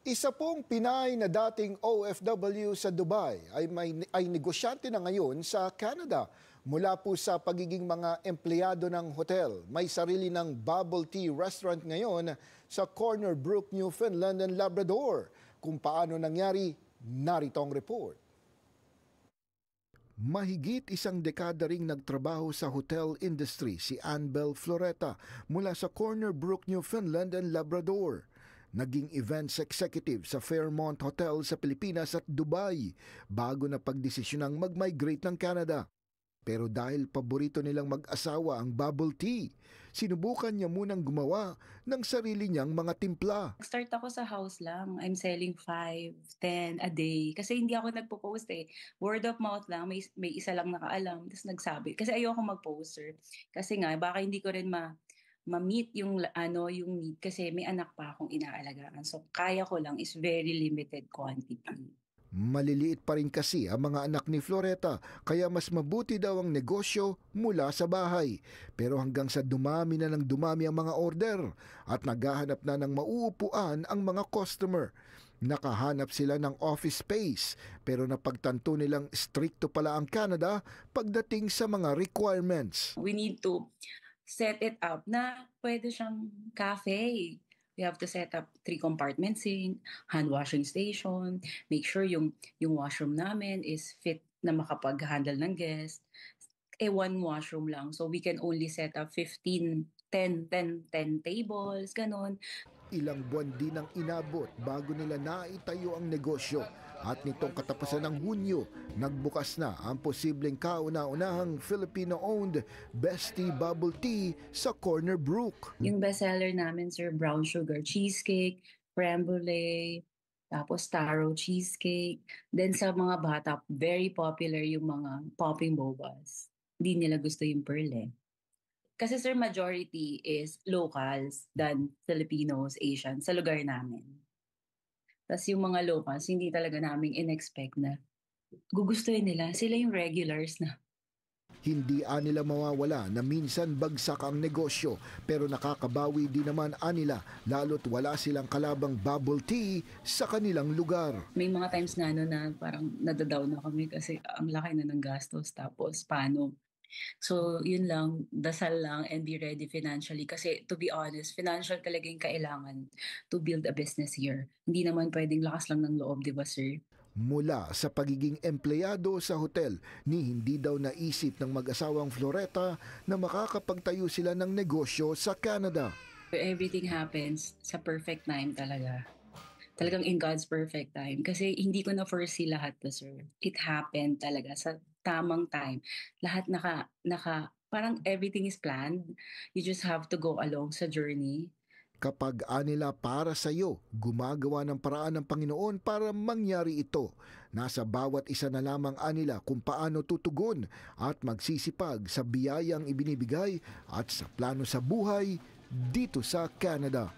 Isa pong Pinay na dating OFW sa Dubai ay negosyante na ngayon sa Canada. Mula po sa pagiging mga empleyado ng hotel, may sarili ng bubble tea restaurant ngayon sa Corner Brook, Newfoundland and Labrador. Kung paano nangyari, narito ang report. Mahigit isang dekada ring nagtrabaho sa hotel industry si Annbel Floreta mula sa Corner Brook, Newfoundland and Labrador. Naging events executive sa Fairmont Hotel sa Pilipinas at Dubai bago na pagdesisyonang mag-migrate ng Canada. Pero dahil paborito nilang mag-asawa ang bubble tea, sinubukan niya munang gumawa ng sarili niyang mga timpla. Start ako sa house lang. I'm selling 5, 10 a day. Kasi hindi ako nagpo-post eh. Word of mouth lang. May isa lang nakaalam. Tapos nagsabi. Kasi ayoko mag-poster. Kasi nga, baka hindi ko rin ma-meet yung need kasi may anak pa akong inaalagaan. So kaya ko lang is very limited quantity. Maliliit pa rin kasi ang mga anak ni Floreta kaya mas mabuti daw ang negosyo mula sa bahay. Pero hanggang sa dumami na ng dumami ang mga order at naghahanap na ng mauupuan ang mga customer. Nakahanap sila ng office space pero napagtanto nilang stricto pala ang Canada pagdating sa mga requirements. We need to set it up na pwede siyang cafe. We have to set up 3 compartment sink, hand washing station, make sure yung washroom namin is fit na makapag-handle ng guest. 1 washroom lang. So we can only set up 10 tables, ganon. Ilang buwan din ang inabot bago nila naitayo ang negosyo. At nitong katapusan ng Hunyo, nagbukas na ang posibleng kauna-unahang Filipino-owned Bestie Bubble Tea sa Corner Brook. Yung bestseller namin, sir, brown sugar cheesecake, creme brulee, tapos taro cheesecake. Then sa mga bata, very popular yung mga popping bobas. Hindi nila gusto yung pearl eh. Kasi sir, majority is locals than Filipinos, Asians sa lugar namin. Tapos yung mga locals, hindi talaga namin in-expect na gugustuhin nila. Sila yung regulars na. Hindi nila mawawala na minsan bagsak ang negosyo pero nakakabawi din naman nila lalo't wala silang kalabang bubble tea sa kanilang lugar. May mga times nga na parang nadadown na kami kasi ang laki na ng gastos tapos paano. So, yun lang, dasal lang and be ready financially. Kasi, to be honest, financial talaga yung kailangan to build a business here. Hindi naman pwedeng lakas lang ng loob, di ba, sir? Mula sa pagiging empleyado sa hotel, hindi daw naisip ng mag-asawang Floreta na makakapagtayo sila ng negosyo sa Canada. Everything happens sa perfect time talaga. Talagang in God's perfect time. Kasi hindi ko na-foresee lahat to, sir. It happened talaga sa tamang time. Lahat parang everything is planned. You just have to go along sa journey. Kapag nila para sa iyo, gumagawa ng paraan ng Panginoon para mangyari ito. Nasa bawat isa na lamang nila kung paano tutugon at magsisipag sa biyayang ibinibigay at sa plano sa buhay dito sa Canada.